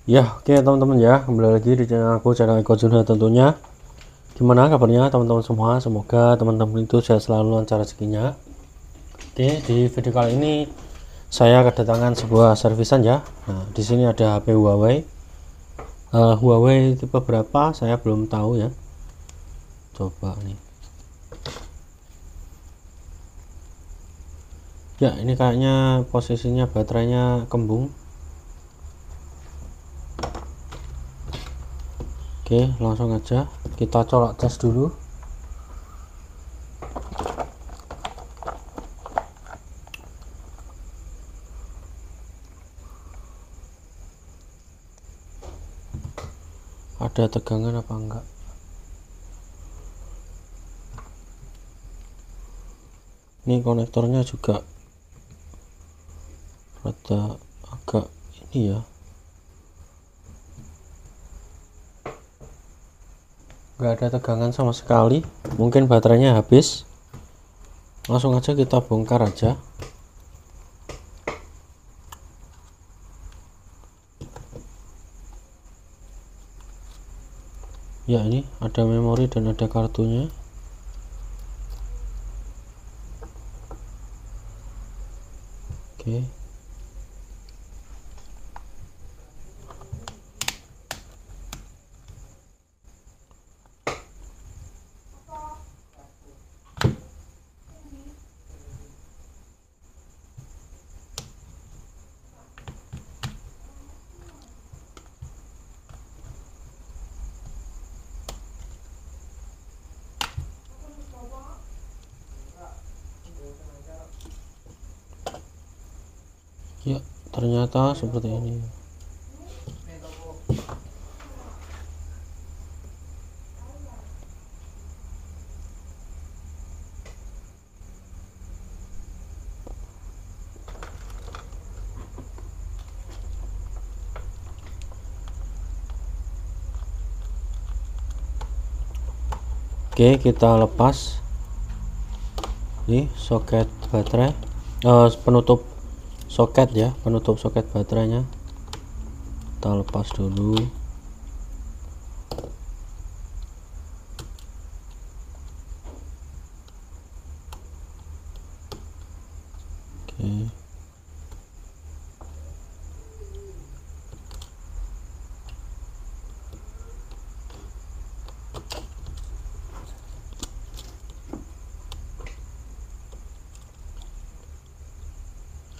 Ya, oke teman-teman ya, kembali lagi di channel aku, channel Eko Junha tentunya. Gimana kabarnya teman-teman semua? Semoga teman-teman itu sehat selalu, lancar rezekinya. Oke, di video kali ini saya kedatangan sebuah servisan ya. Nah, di sini ada HP Huawei. Huawei tipe berapa? Saya belum tahu ya. Coba nih. Ya, ini kayaknya posisinya baterainya kembung. Oke, langsung aja kita colok tes dulu. Ada tegangan apa enggak? Ini konektornya juga rada agak ini ya, nggak ada tegangan sama sekali. Mungkin baterainya habis. Langsung aja kita bongkar aja. Ya, ini ada memori dan ada kartunya. Oke. Ya, ternyata seperti ini. Oke, kita lepas ini soket baterai, penutup soket ya, penutup soket baterainya kita lepas dulu. Oke.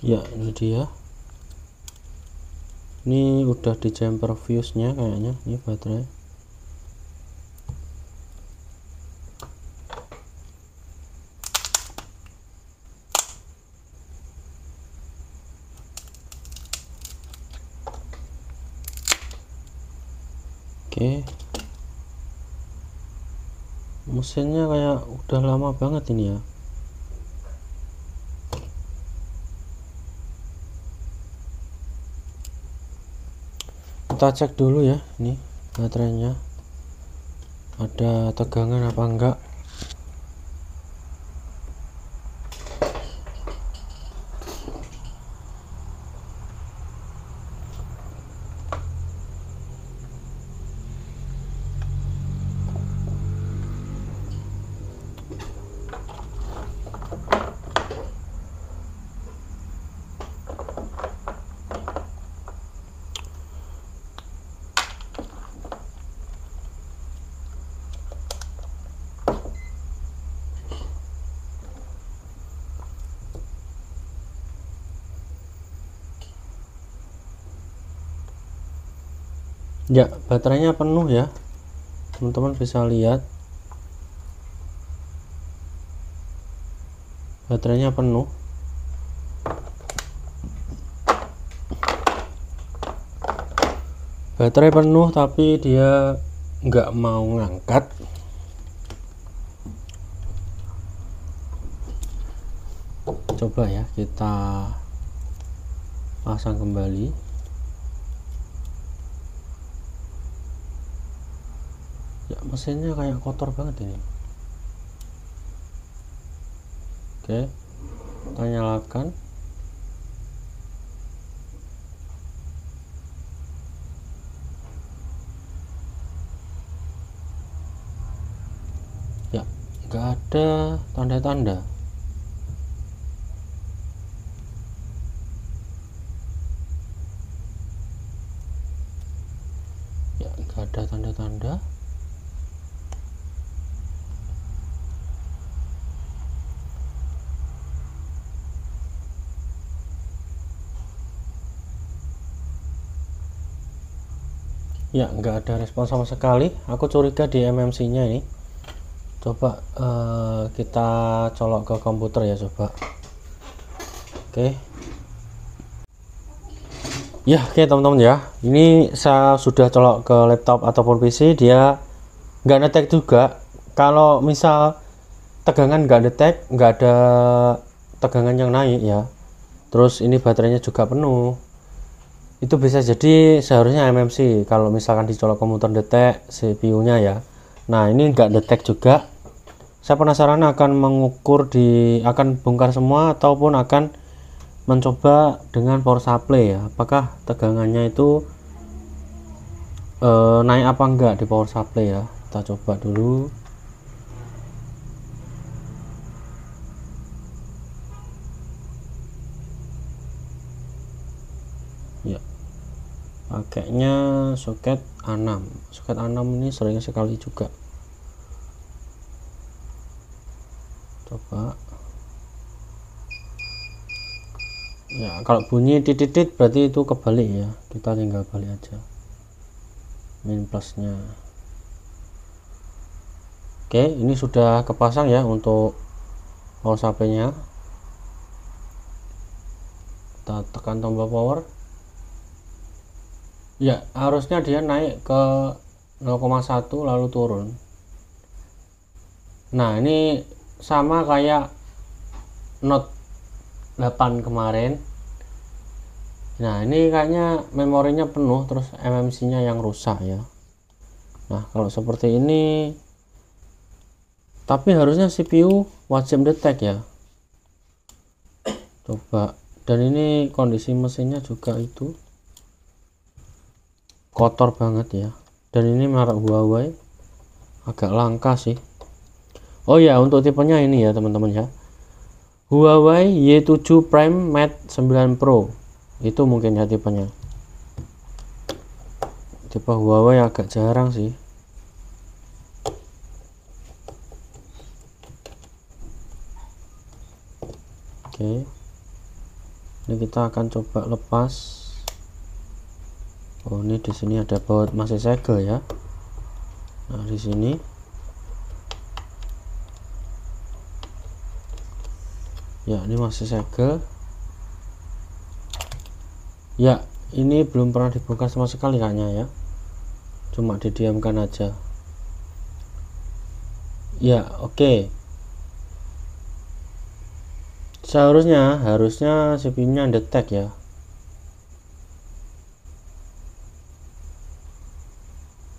Ya, ini dia. Ini udah di jumper fuse nya kayaknya, ini baterai. Oke, mesinnya kayak udah lama banget ini ya. Kita cek dulu ya, ini baterainya ada tegangan apa enggak. Ya, baterainya penuh ya, teman-teman bisa lihat baterainya penuh. Baterai penuh tapi dia nggak mau ngangkat. Coba ya kita pasang kembali. Ya, mesinnya kayak kotor banget ini. Oke, kita nyalakan. nggak ada tanda-tanda. Ya, nggak ada tanda-tanda. Ya, nggak ada respon sama sekali. Aku curiga di MMC nya ini. Coba kita colok ke komputer ya, coba. Oke. Ya, oke teman-teman ya. Ini saya sudah colok ke laptop ataupun PC, dia nggak ngetek juga. Kalau misal tegangan nggak detect, nggak ada tegangan yang naik ya, terus ini baterainya juga penuh, itu bisa jadi seharusnya MMC. Kalau misalkan dicolok komputer detect CPU nya ya. Nah, ini nggak detect juga. Saya penasaran akan mengukur akan bongkar semua ataupun akan mencoba dengan power supply ya, apakah tegangannya itu naik apa enggak di power supply ya. Kita coba dulu. Ya, pakainya soket A6. Soket A6 ini sering sekali juga. Coba. Ya, kalau bunyi titit berarti itu kebalik ya. Kita tinggal balik aja. Min plusnya. Oke, ini sudah kepasang ya untuk power supply-nya. Kita tekan tombol power. Ya, harusnya dia naik ke 0,1 lalu turun. Nah, ini sama kayak Note 8 kemarin. Nah, ini kayaknya memorinya penuh terus MMC-nya yang rusak ya. Nah, kalau seperti ini, tapi harusnya CPU wajib detect ya. Coba. Dan ini kondisi mesinnya juga itu kotor banget ya. Dan ini merek Huawei, agak langka sih. Oh ya, untuk tipenya ini ya teman-teman ya, Huawei Y7 Prime Mate 9 Pro. Itu mungkin ya tipenya. Tipe Huawei agak jarang sih. Oke. Ini kita akan coba lepas. Oh, ini di sini ada baut masih segel ya. Nah, di sini. Ya, ini masih segel. Ya, ini belum pernah dibuka sama sekali kayaknya ya. Cuma didiamkan aja. Ya, oke. Harusnya CPU-nya detect ya.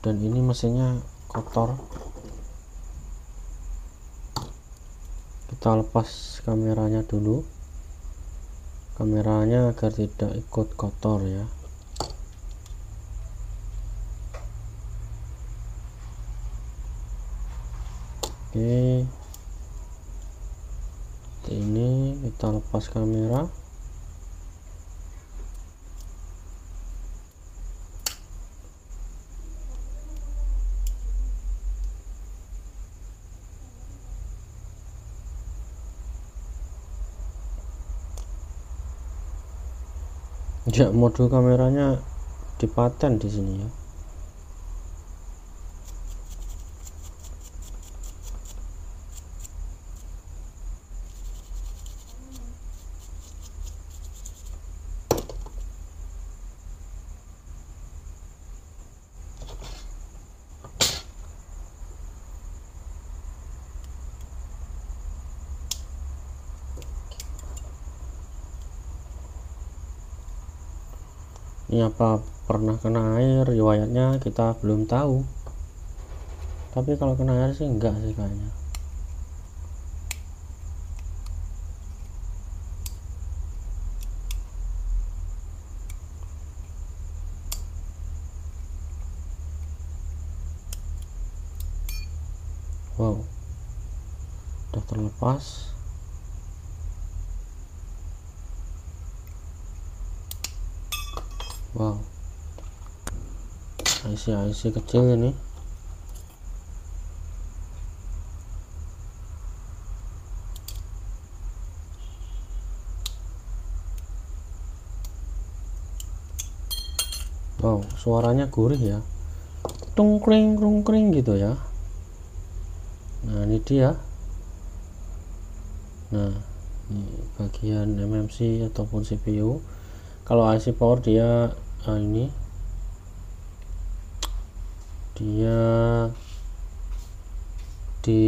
Dan ini mesinnya kotor. Kita lepas kameranya dulu, kameranya agar tidak ikut kotor ya. Oke, ini kita lepas kamera. Ya, mode kameranya dipaten di sini ya. Ini apa pernah kena air, riwayatnya kita belum tahu. Tapi kalau kena air sih enggak sih kayaknya. Wow. terlepas. Wow, IC kecil ini. Wow, suaranya gurih ya, tungkring gitu ya. Nah, ini dia. Nah, ini bagian MMC ataupun CPU. Kalau IC power dia ini dia di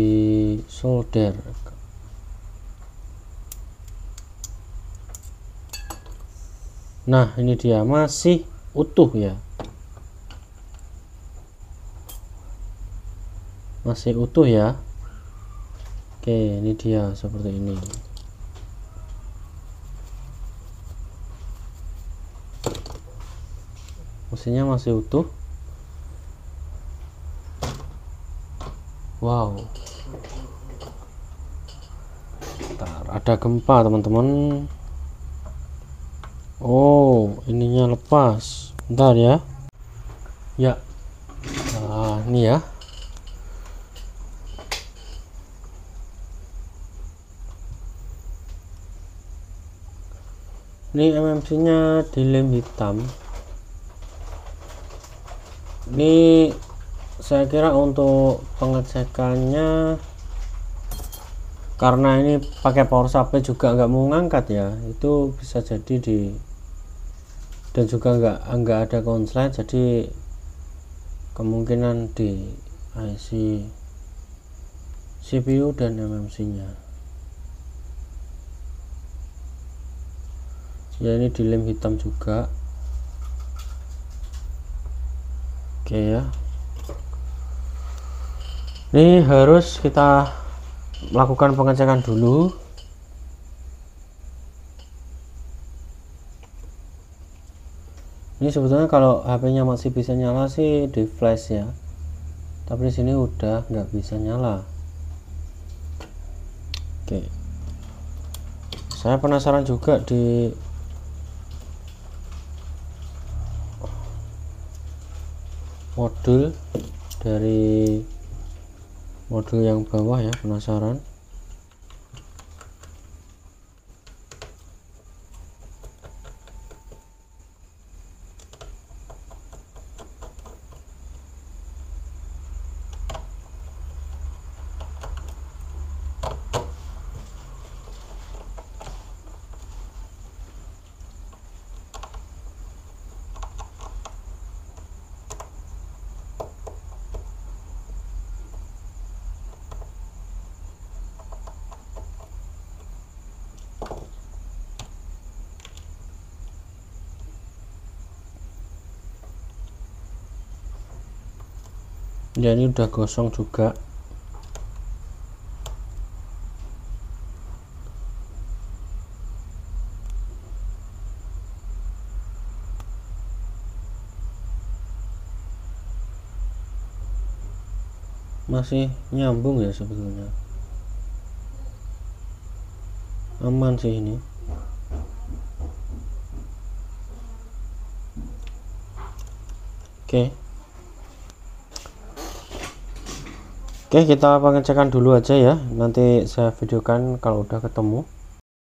solder. Nah, ini dia masih utuh ya, masih utuh ya. Oke, ini dia seperti ini. Mesinnya masih utuh. Wow, bentar, ada gempa teman-teman. Oh, ininya lepas. Bentar ya. Ya, nah ini ya. Ini MMC nya dilem hitam. Ini saya kira untuk pengecekannya, karena ini pakai power supply juga nggak mau ngangkat ya, itu bisa jadi dan juga nggak ada konslet, jadi kemungkinan di IC CPU dan MMC nya ya. Ini dilem hitam juga. Oke ya, ini harus kita melakukan pengecekan dulu. Ini sebetulnya kalau HP-nya masih bisa nyala sih di flash ya, tapi di sini udah nggak bisa nyala. Oke, saya penasaran juga di modul dari modul yang bawah ya, penasaran. Ya, ini udah gosong juga. Masih nyambung ya, sebetulnya aman sih ini. Oke. Oke, kita pengecekan dulu aja ya, nanti saya videokan kalau udah ketemu.